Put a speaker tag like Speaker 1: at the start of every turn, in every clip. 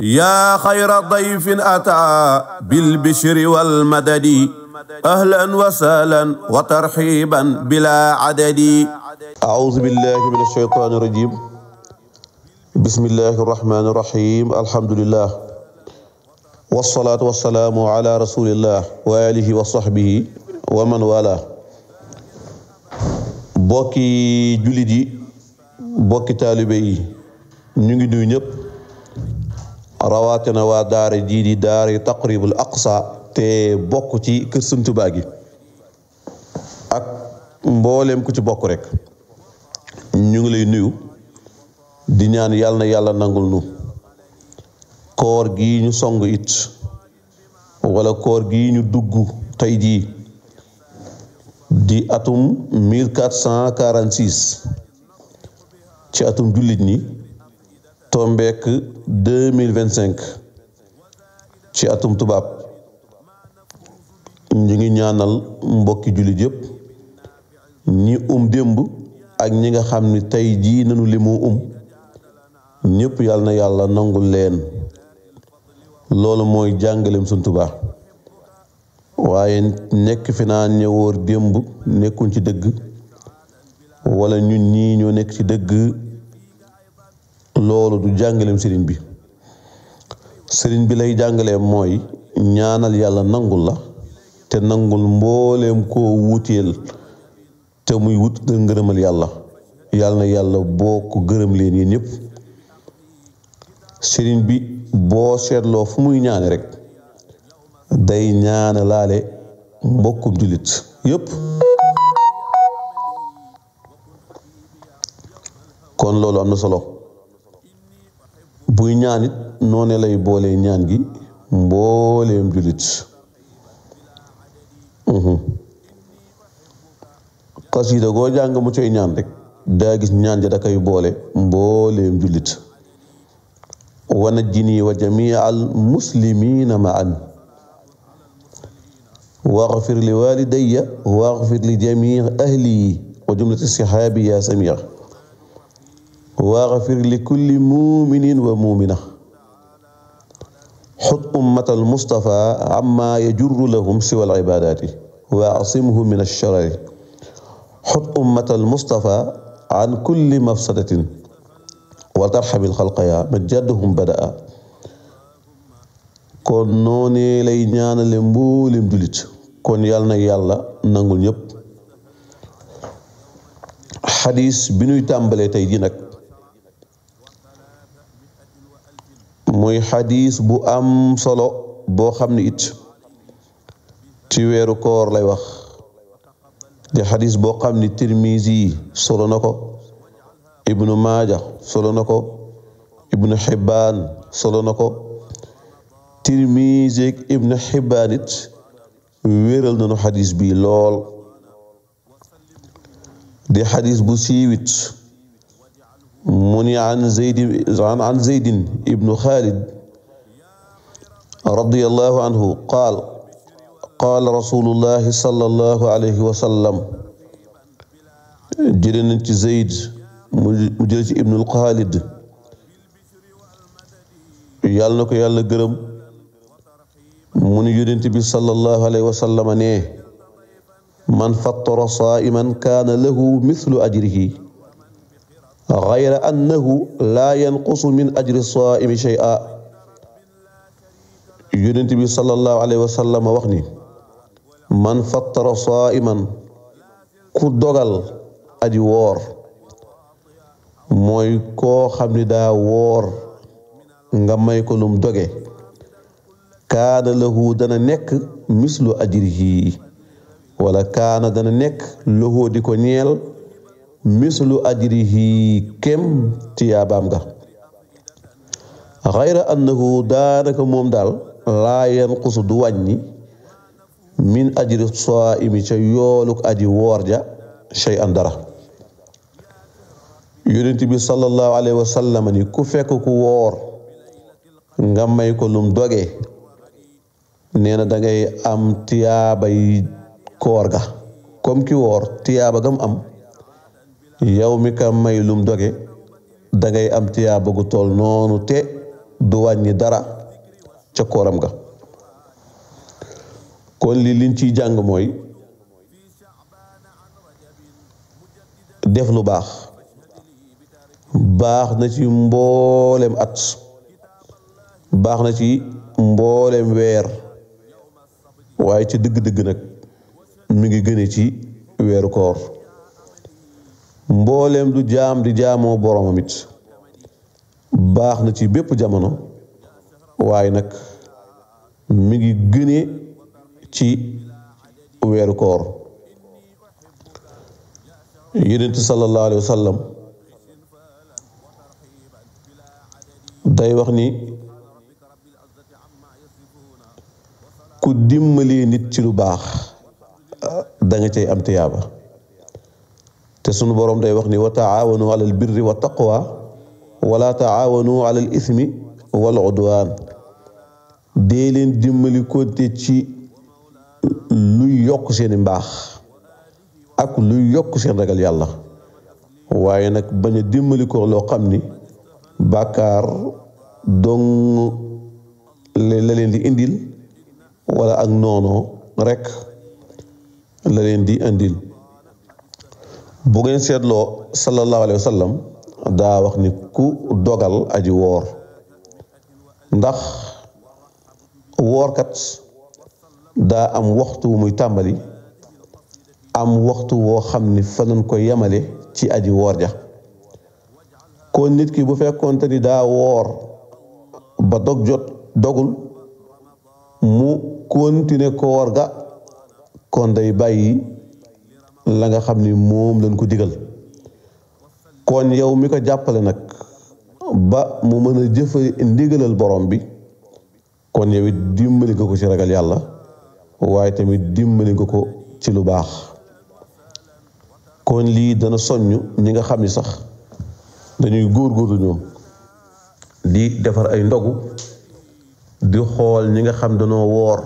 Speaker 1: yaa xayra dayfin ataa bil bishri wal madadi ahlan wa sahlan wa tarxiiban bilaa adadi.
Speaker 2: A'uuzu billaahi mina shaytaani rajiim. Bismillaahi rahmaani rahiim. Alhamdulillah. Wassalaatu wassalaamu alaa rasuulillah wa aalihi wa sahbihi wa man waalaa. Bokki jullit yi, bokki taalibe yi, ñu ngi nuyu ñëpp. rawatina waa daara jii di daara Taqribul Aqsa te bokk ci kër Sëñ Tuubaa gi ak mbooleem ku ci bokk rek ñu ngi lay nuyu di ñaan yàlla na yàlla nangul nu koor gi ñu song it wala koor gi ñu dugg tey jii di atum 1446 ci atum jullit ñi tombeek 2025 ci atum tubaab ñu ngi ñaanal mbokki jullit yëpp ñi démb ak ñi nga xam ni tey jii nanu li mu ñëpp yàlla na yàlla nangul leen. loolu mooy jàngaleem Sëñ Tuubaa waaye nekk fi naa ñëwoor démb nekkuñ ci dëgg wala ñun ñii ñoo nekk ci dëgg, loolu du jàngaleem sëriñ bi. sëriñ bi lay jàngaleem mooy ñaanal yàlla nangul la te nangul mbooleem koo wuteel te muy wut ngërëmal yàlla. yàlla na yàlla boo ko gërëm leen yéen ñëpp. sëriñ bi boo seetloo fu muy ñaane rek day ñaane laale mbokkum jullit yëpp. kon loolu am na solo. buy ñaan it noone lay boole ñaan gi mbooleem jullit. xasida goo jàng mu coy ñaan rek daa gis ñaan ja da koy boole mbooleem jullit. wa najjini wa jamii al muslimiina ma'an waghfir li walidayya waghfir li jamii ahli wa jumlati sihaabi ya samia waghfir li kulli muminin wa mumina xut ummatal mustafa amma yajurru lahum siwa al ibadati wa asimhu min ash-sharari xut ummatal mustafa an kulli mafsadatin wa tarxabil xalqa ya majjaduhum badaa. kon noonee lay ñaanale mboolem jullit. kon yàlla na yàlla nangul ñëpp. xadis bi ñuy tàmbalee tey ji nag mooy xadis bu am solo boo xam ne it ci weeru koor lay wax. di xadis boo xam ne Tirmizi solo na ko, Ibnu Maaja solo na ko, Ibnu Xibbaan solo na ko. Tirmizi ak Ibnu Xibbaan it wéeral nañu xadis bi lool. di xadis bu siiwit mu ni an Zeydin ibnu Xaalid radiyallahu anhu qaal rasulullahi sallallahu alayhi wa sallam. jëlee nañ ci Zeyd mu jëlee ci ibnu Xaalid yàlla na ko yàlla gërëm mu ni yonent bi sallallahu alayhi wa sallam ne man fattara saa'iman kaana lahu mithlu ajrihi ghayra annahu laa yanqusu min ajri saa'imi shay'an. yonent bi sallallahu alayhi wa sallam wax ni man fattara saa'iman ku dogal aji woor mooy koo xam ni daa woor nga may ko lum doge kaana lahu dana nekk mislu ajrihi wala kaana dana nekk lahu di ko ñeel mislu ajrihi kem tiyaabaam ga xayra annahu daanaka moom daal laa yanqusu du wàññi min ajri saa'imi ca yooluk aji woor ja shay'an dara. yonent bi sallallahu alayhi wa sallam ni ku fekk ku woor nga may ko lum doge nee na dangay am tiyaabay koor ga comme ki woor tiyaaba gam am yow mi ka may lum doge dangay am tiyaaba gu tool noonu te du wàññi dara ca kooram ga. kon li liñ ciy jàng mooy def lu baax baax na ci mboolem at, baax na ci mboolem weer, waaye ci dëgg-dëgg nag mi ngi gëne ci weeru koor. mboolem du jaam di jaamoo boromam it baax na ci bépp jamono, waaye nag mi ngi gëne ci weeru koor. Yonent sallallahu alayhi wa sallam day wax ni ku dimbalee nit ci lu baax danga cay am tiyaaba, te sunu boroom day wax ni wa taawanu alal birri wa taqwa wala taawanu alal ismi wal udwaan. dee leen dimbali konte ci luy yokk seeni mbaax ak luy yokk seen ragal yàlla, waaye nag bañ a dimbali ko loo xam ni bàkkaar dong la leen di indil wala ak noonoo rekk la leen di indil. bu ngeen seetloo sallallahu alayhi wa sallam daa wax ni ku dogal aji woor, ndax woorkat daa am waxtu wu muy tàmbali, am waxtu woo xam ni fa lañ ko yemale ci aji woor ja. kon nit ki bu fekkoonte ni daa woor ba dog jot dogul mu continuer koor ga, kon day bàyyi la nga xam ni moom lañ ko digal. kon yow mi ko jàppale nag ba mu mën a jëfe ndigalal borom bi, kon yow it dimbali nga ko ci ragal yàlla, waaye tamit dimbali nga ko ci lu baax. kon lii dana soññ ñi nga xam ni sax dañuy góorgóorlu ñoom di defar ay ndogu, di xool ñi nga xam dañoo woor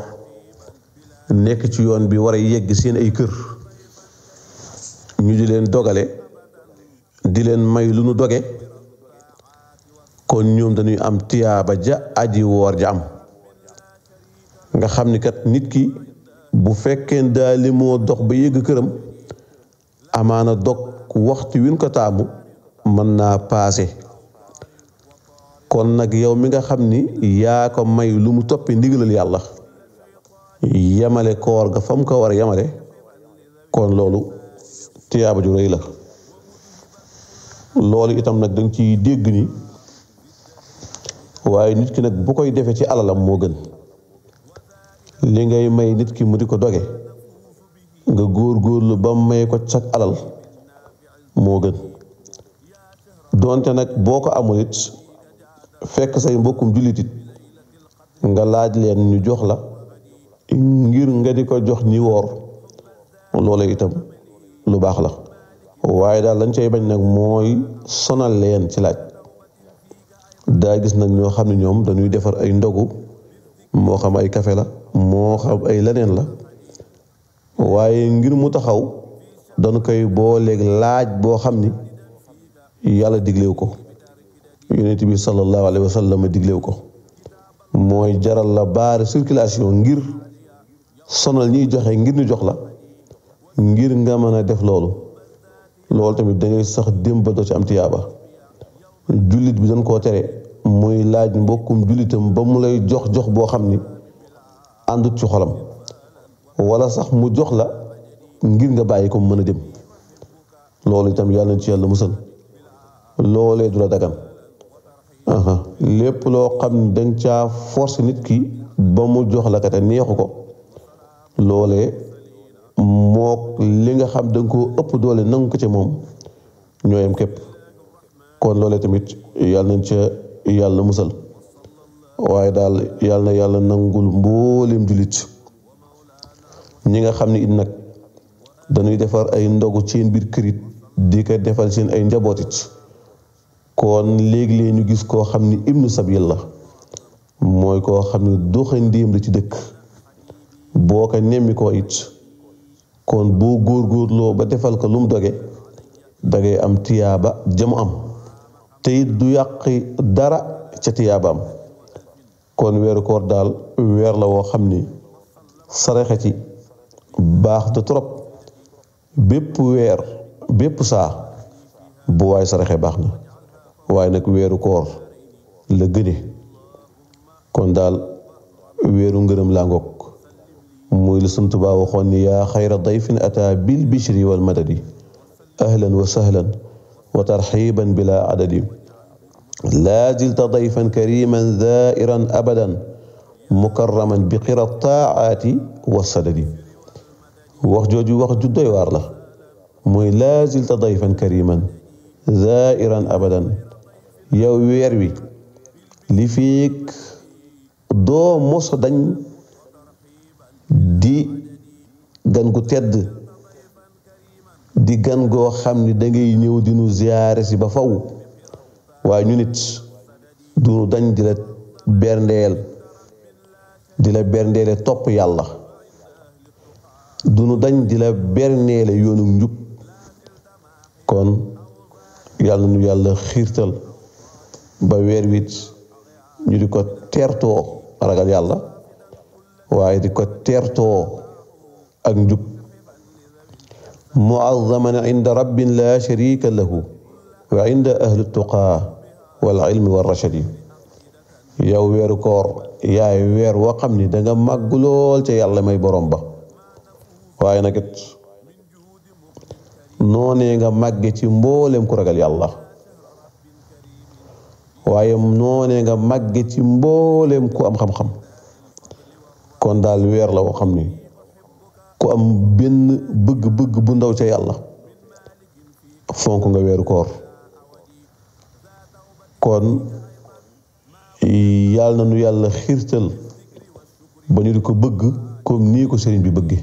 Speaker 2: nekk ci yoon bi war a yegg seen ay kër, ñu di leen dogale, di leen may lu nu doge. kon ñoom dañuy am tiyaaba ja aji woor ja am. nga xam ni kat nit ki bu fekkee daal li moo dox ba yegg këram, amaana dog waxtu win ko taamu mën naa paase. kon nag yow mi nga xam ni yaa ko may lu mu toppi ndigalal yàlla, yamale koor ga fa mu ko war a yamale, kon loolu tiyaaba ju rëy la. loolu itam nag danga ciy dégg ni waaye nit ki nag bu koy defee ci alalam moo gën. li ngay may nit ki mu di ko doge nga góorgóorlu ba may ko cag alal moo gën. doonte nag boo ko amul it fekk say mbokkum jullit it nga laaj leen ñu jox la ngir nga di ko jox ñi woor, loola itam lu baax la. waaye daal lañ cay bañ nag mooy sonal leen ci laaj. daa gis nag ñoo xam ne ñoom dañuy defar ay ndogu, moo xam ay kafe la moo xam ay leneen la, waaye ngir mu taxaw dañu koy booleeg laaj boo xam ni yàlla diglew ko, yonent bi sallallahu alayhi wa sallam diglew ko. mooy jaral la baare circulation ngir sonal ñiy joxe ngir ñu jox la, ngir nga mën a def loolu tamit dangay sax démb doo ci am tiyaaba. jullit bi dañ koo tere muy laaj mbokkum jullitam ba mu lay jox boo xam ni àndut ci xolam, wala sax mu jox la ngir nga bàyyi ko mu mën a dem. loolu itam yàlla na ci yàlla musal. loolee du la dagan. lépp loo xam ni danga caa force nit ki ba mu jox la kat neexu ko, loolee mook li nga xam danga koo ëpp doole nangu ko ca moom ñooyam képp. kon loolee tamit yàlla nañ ca yàlla musal. waaye daal yàlla na yàlla nangul mbooleem jullit ñi nga xam ne it nag dañuy defar ay ndogu seen biir kërit di ko defal seen ay njabootit. kon léegi-léeg ñu gis koo xam ni ibnu sabil la, mooy koo xam ni doxandéem la ci dëkk. boo ko nemmi koo it, kon boo góorgóorloo ba defal ko lu mu doge, dangay am tiyaaba jamu am, te it du yàqi dara ca tiyaabaam. kon weeru koor daal weer la woo xam ni saraxe ci baax de trop. bépp weer bépp saa bu waay saraxe baax na waaye nag weeru koor la gëne. kon daal weeru ngërëm laa ngoog muy lu Sëñ Tuubaa waxoon ni yaa xayra dayfin ataa bil bishri wal madadi ahlan wa sahlan wa tarxiban bila adadi laa zilta dayfan kariman zairan abadan mukarraman bi qira taaati wa sadadi. wax jooju wax ju doy waar la mooy laa zilta dayfan kariman zairan abadan yow weer wi li fiik doo mos dañ di gan gu tedd di gan goo xam ni dangay ñëw di nu ziyaare si ba faw waaye ñu nit du dañ di la berndeele topp yàlla du nu dañ di la berndeele yoonu njub. kon yàlla nu yàlla xiirtal ba weer wit ñu di ko teertoo ragal yàlla waaye di ko teertoo ak njub. muazzaman inda rabbin la sharika lahu wa inda ahli tuqaa wal ilmi war rashadi. yow weeru koor yaay weer woo xam ni danga màgg lool ca yàlla may borom ba waaye nag it noonee nga màgge ci mboolem ku ragal yàlla waaye noonee nga màgge ci mboolem ku am xam-xam. kon daal weer la woo xam ni ku am benn bëgg-bëgg bu ndaw ca yàlla fonk nga weeru koor. kon yàlla na nu yàlla xiirtal ba ñu di ko bëgg comme nii ko sëriñ bi bëgge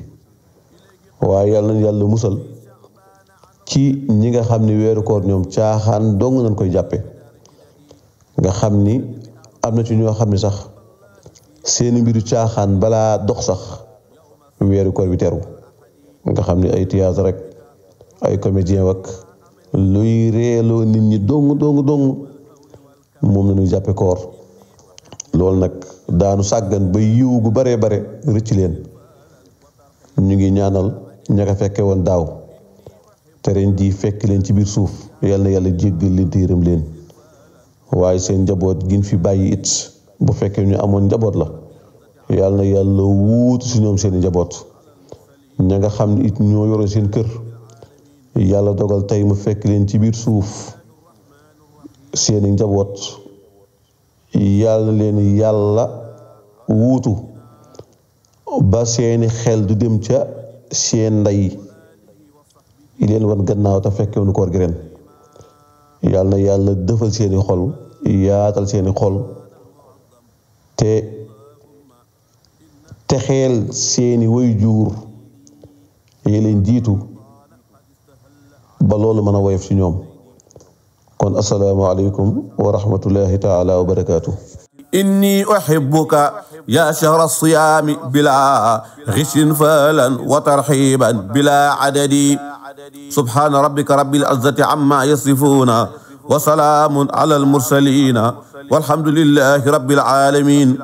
Speaker 2: waaye yàlla na yàlla musal ci ñi nga xam ni weeru koor ñoom caaxaan dong nañ koy jàppe nga xam ni am na ci ñoo xam ni sax seeni mbiru caaxaan balaa dox sax weeru koor bi teru nga xam ni ay théâtre rek ay comédien wak luy reeloo nit ñi dong moom la ñuy jàppe koor. loolu nag daanu sàggan ba yiw gu bare rëcc leen. ñu ngi ñaanal ña ko fekke woon daaw te ren ji fekk leen ci biir suuf yàlla na yàlla jéggal leen te yërëm leen waaye seen njaboot gin fi bàyyi it bu fekkee ñu amoon njaboot la yàlla na yàlla wuutu si ñoom seeni njaboot. ña nga xam ne it ñoo yoroon seen kër yàlla dogal tey mu fekk leen ci biir suuf seeni njaboot yàlla leen yàlla wuutu ba seeni xel du dem ca seen ndey yi leen wan gannaaw te fekkewoon koor gi ren. yàlla na yàlla dëfal seeni xol yaatal seeni xol te texeel seeni waajur yi leen jiitu ba loolu mën a woyof ci ñoom. kon assalaamu aleykum wa rahmatullahi taala wa barakaatuh.
Speaker 1: inni uhibbuka ya shahra siyaami bila ghishin falan wa tarhiban bila adadi subhana rabbika rabbil izzati amma yasifuna wa salaamun ala al mursalina walhamdulillahi rabbil alamin.